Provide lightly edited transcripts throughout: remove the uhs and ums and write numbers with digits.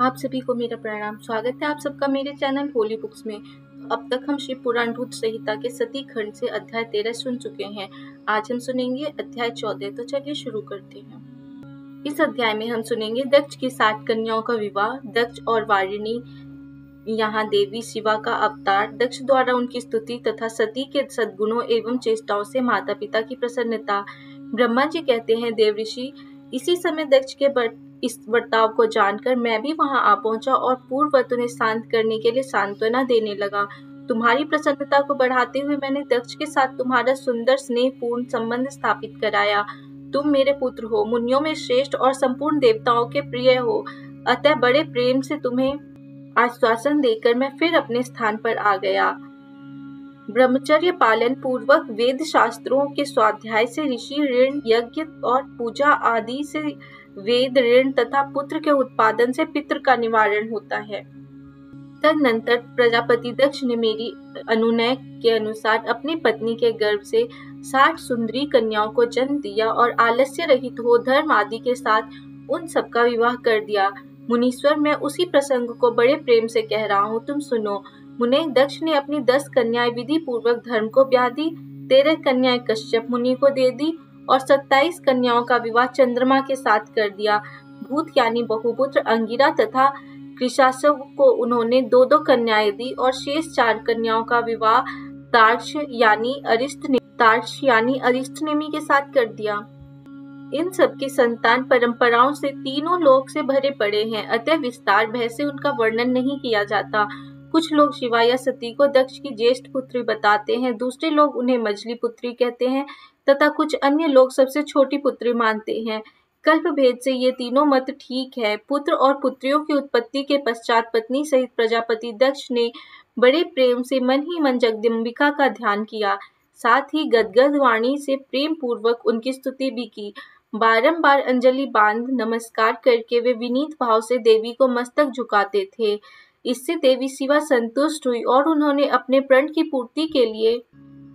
आप सभी को मेरा प्रणाम। स्वागत है आप सबका मेरे चैनल होली बुक्स में। अब तक हम शिव पुराण रुद्र संहिता के सती खंड से अध्याय 13 सुन चुके हैं। आज हम सुनेंगे अध्याय 14। तो चलिए शुरू करते हैं। इस अध्याय में हम सुनेंगे दक्ष की 60 कन्याओं का विवाह। दक्ष और वारिणी यहाँ देवी शिवा का अवतार। दक्ष द्वारा उनकी स्तुति तथा सती के सद्गुणों एवं चेष्टाओं से माता पिता की प्रसन्नता। ब्रह्मा जी कहते हैं, देव ऋषि, इसी समय दक्ष के इस बर्ताव को जानकर मैं भी वहां आ पहुंचा और पूर्ववत उन्हें शांत करने के लिए सांत्वना देने लगा। तुम्हारी प्रसन्नता को बढ़ाते हुए मैंने दक्ष के साथ तुम्हारा सुंदर स्नेहपूर्ण संबंध स्थापित कराया। तुम मेरे पुत्र हो, मुनियों में श्रेष्ठ और संपूर्ण देवताओं के प्रिय हो, अतः बड़े प्रेम से तुम्हें आश्वासन देकर मैं फिर अपने स्थान पर आ गया। ब्रह्मचर्य पालन पूर्वक वेद शास्त्रों के स्वाध्याय से ऋषि ऋण, यज्ञ और पूजा आदि से वेद ऋण तथा पुत्र के उत्पादन से पितृ का निवारण होता है। तदनंतर प्रजापति दक्ष ने मेरी अनुनय के अनुसार अपनी पत्नी के गर्भ से 60 सुंदरी कन्याओं को जन्म दिया और आलस्य रहित हो धर्म आदि के साथ उन सबका विवाह कर दिया। मुनीश्वर, मैं उसी प्रसंग को बड़े प्रेम से कह रहा हूँ, तुम सुनो। मुने, दक्ष ने अपनी 10 कन्याएं विधि पूर्वक धर्म को ब्याह दी, 13 कन्याएं कश्यप मुनि को दे दी और 27 कन्याओं का विवाह चंद्रमा के साथ कर दिया। भूत यानी बहुपुत्र अंगिरा तथा कृशासव को उन्होंने 2-2 कन्याएं दी और शेष 4 कन्याओं का विवाह तार्क्ष यानी अरिष्टनेमि के साथ कर दिया। इन सबके संतान परंपराओं से तीनों लोक से भरे पड़े हैं, अतः विस्तार भय से उनका वर्णन नहीं किया जाता। कुछ लोग शिवा या सती को दक्ष की ज्येष्ठ पुत्री बताते हैं, दूसरे लोग उन्हें मझली पुत्री कहते हैं तथा कुछ अन्य लोग सबसे छोटी पुत्री मानते हैं। कल्प भेद से ये तीनों मत ठीक है। पुत्र और पुत्रियों की उत्पत्ति के पश्चात पत्नी सहित प्रजापति दक्ष ने बड़े प्रेम से मन ही मन जगदम्बिका का ध्यान किया, साथ ही गदगद वाणी से प्रेम पूर्वक उनकी स्तुति भी की। बारंबार अंजलि बांध नमस्कार करके वे विनीत भाव से देवी को मस्तक झुकाते थे। इससे देवी शिवा संतुष्ट हुई और उन्होंने अपने प्रण की पूर्ति के लिए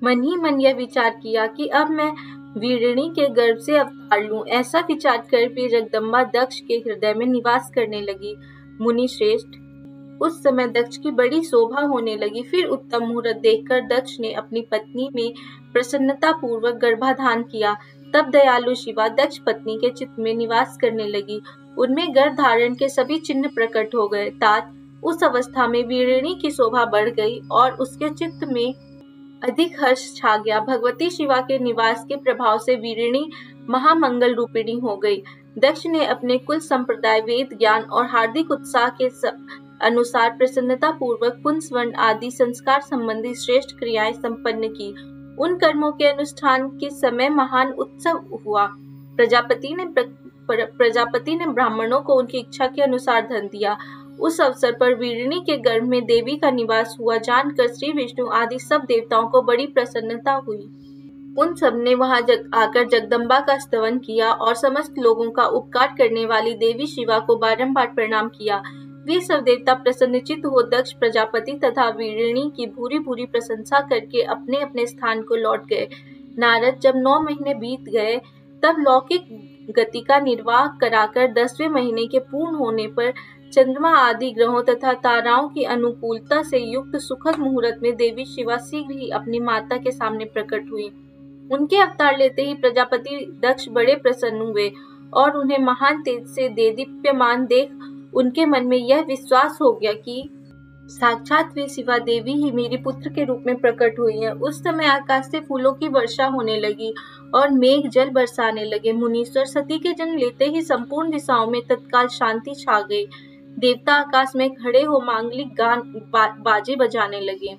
मन ही मन यह विचार किया कि अब मैं वीरिणी के गर्भ से अवतार लूं। ऐसा विचार कर वे जगदम्बा दक्ष के हृदय में निवास करने लगी। मुनि श्रेष्ठ, उस समय दक्ष की बड़ी शोभा होने लगी। फिर उत्तम मुहूर्त देखकर दक्ष ने अपनी पत्नी में प्रसन्नता पूर्वक गर्भाधान किया। तब दयालु शिवा दक्ष पत्नी के चित्त में निवास करने लगी। उनमें गर्भ धारण के सभी चिन्ह प्रकट हो गए। तात उस अवस्था में वीरिणी की शोभा बढ़ गई और उसके चित्त में अधिक हर्ष छा गया। भगवती शिवा के निवास के प्रभाव से वीरिणी महामंगल रूपिणी हो गई। दक्ष ने अपने कुल संप्रदाय, वेद ज्ञान और हार्दिक उत्साह के अनुसार प्रसन्नता पूर्वक पुंसवन आदि संस्कार संबंधी श्रेष्ठ क्रियाएं संपन्न की। उन कर्मों के अनुष्ठान के समय महान उत्सव हुआ। प्रजापति ने ब्राह्मणों को उनकी इच्छा के अनुसार धन दिया। उस अवसर पर वीरिणी के गर्भ में देवी का निवास हुआ जानकर श्री विष्णु आदि सब देवताओं को बड़ी प्रसन्नता हुई। उन सब ने वहां आकर जगदम्बा का स्तवन किया और समस्त लोगों का उपकार करने वाली देवी शिवा को बारंबार प्रणाम किया। वे सब देवता प्रसन्नचित्त हो दक्ष प्रजापति तथा वीरिणी की भूरी भूरी प्रशंसा करके अपने अपने स्थान को लौट गए। नारद, जब 9 महीने बीत गए तब लौकिक गति का निर्वाह कराकर 10वें महीने के पूर्ण होने पर चंद्रमा आदि ग्रहों तथा ताराओं की अनुकूलता से युक्त सुखद मुहूर्त में देवी शिवा शीघ्र ही अपनी माता के सामने प्रकट हुई। उनके अवतार लेते ही प्रजापति दक्ष बड़े प्रसन्न हुए और उन्हें महान तेज से देदीप्यमान देख उनके मन में यह विश्वास हो गया कि साक्षात वे शिवा देवी ही मेरे पुत्र के रूप में प्रकट हुई है। उस समय आकाश से फूलों की वर्षा होने लगी और मेघ जल बरसाने लगे। मुनीश्वर, सती के जन्म लेते ही संपूर्ण दिशाओं में तत्काल शांति छा गई। देवता आकाश में खड़े हो मांगलिक गान बाजे बजाने लगे।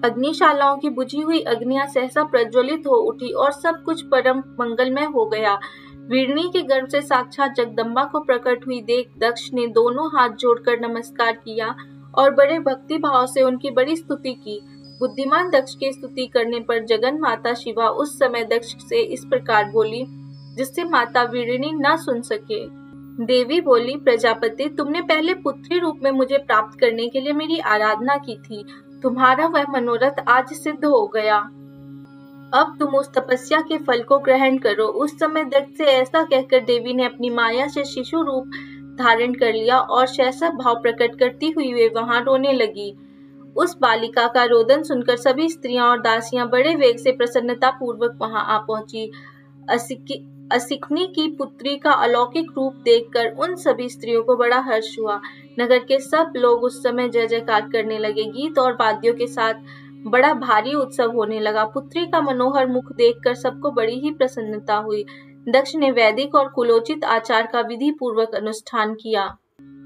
अग्निशालाओं की बुझी हुई अग्नियां सहसा प्रज्वलित हो उठी और सब कुछ परम मंगलमय हो गया। वीरिणी के गर्भ से साक्षात जगदम्बा को प्रकट हुई देख दक्ष ने दोनों हाथ जोड़कर नमस्कार किया और बड़े भक्ति भाव से उनकी बड़ी स्तुति की। बुद्धिमान दक्ष की स्तुति करने पर जगन माता शिवा उस समय दक्ष से इस प्रकार बोली, जिससे माता वीरिणी न सुन सके। देवी बोली, प्रजापति, तुमने पहले पुत्री रूप में मुझे प्राप्त करने के लिए मेरी आराधना की थी। तुम्हारा वह मनोरथ आज सिद्ध हो गया। अब तुम उस तपस्या के फल को ग्रहण करो। उस समय दक्ष से ऐसा कहकर देवी ने अपनी माया से शिशु रूप धारण कर लिया और शैशव भाव प्रकट करती हुई वे वहां रोने लगी। उस बालिका का रोदन सुनकर सभी स्त्रियां और दासियां बड़े वेग से प्रसन्नता पूर्वक वहां आ पहुंची। असिकनी की पुत्री का अलौकिक रूप देखकर उन सभी स्त्रियों को बड़ा हर्ष हुआ। नगर के सब लोग उस समय जय जयकार करने लगे। गीत और वाद्यों के साथ बड़ा भारी उत्सव होने लगा। पुत्री का मनोहर मुख देखकर सबको बड़ी ही प्रसन्नता हुई। दक्ष ने वैदिक और कुलोचित आचार का विधि पूर्वक अनुष्ठान किया,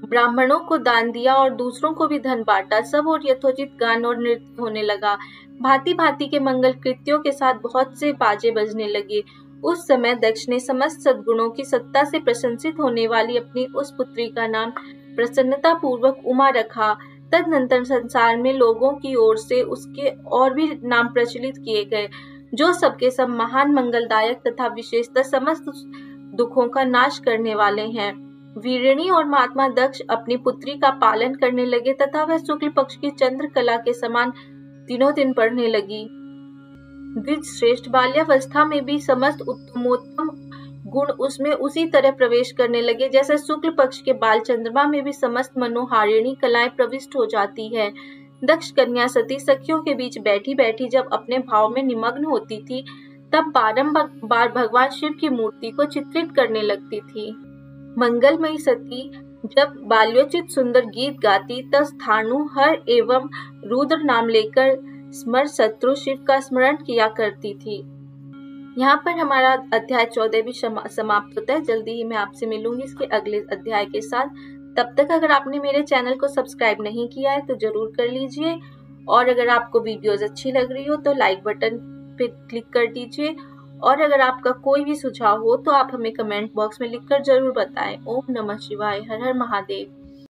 ब्राह्मणों को दान दिया और दूसरों को भी धन बांटा। सब और यथोचित गान और नृत्य होने लगा। भांति भांति के मंगल कृत्यों के साथ बहुत से बाजे बजने लगे। उस समय दक्ष ने समस्त सद्गुणों की सत्ता से प्रशंसित होने वाली अपनी उस पुत्री का नाम प्रसन्नता पूर्वक उमा रखा। तदनंतर संसार में लोगों की ओर से उसके और भी नाम प्रचलित किए गए, जो सबके सब महान, मंगलदायक तथा विशेषतः समस्त दुखों का नाश करने वाले हैं। वीरिणी और महात्मा दक्ष अपनी पुत्री का पालन करने लगे तथा वह शुक्ल पक्ष की चंद्रकला के समान दिनों दिन बढ़ने लगी। द्विज श्रेष्ठ बाल्यावस्था में भी समस्त उत्तमोत्तम गुण उसमें उसी तरह प्रवेश करने लगे जैसे शुक्ल पक्ष के बाल चंद्रमा में भी समस्त मनोहारिणी कलाएं प्रविष्ट हो जाती है। दक्ष कन्या सती सखियों के बीच बैठी बैठी जब अपने भाव में निमग्न होती थी, तब बारंबार भगवान शिव की मूर्ति को चित्रित करने लगती थी। मंगलमयी सती जब बाल्योचित सुंदर गीत गाती, तब स्थाणु हर एवं रुद्र नाम लेकर स्मर शत्रु शिव का स्मरण किया करती थी। यहाँ पर हमारा अध्याय 14 भी समाप्त होता है। जल्दी ही मैं आपसे मिलूंगी इसके अगले अध्याय के साथ। तब तक अगर आपने मेरे चैनल को सब्सक्राइब नहीं किया है तो जरूर कर लीजिए, और अगर आपको वीडियोस अच्छी लग रही हो तो लाइक बटन पे क्लिक कर दीजिए, और अगर आपका कोई भी सुझाव हो तो आप हमें कमेंट बॉक्स में लिखकर जरूर बताएं। ओम नमः शिवाय। हर हर महादेव।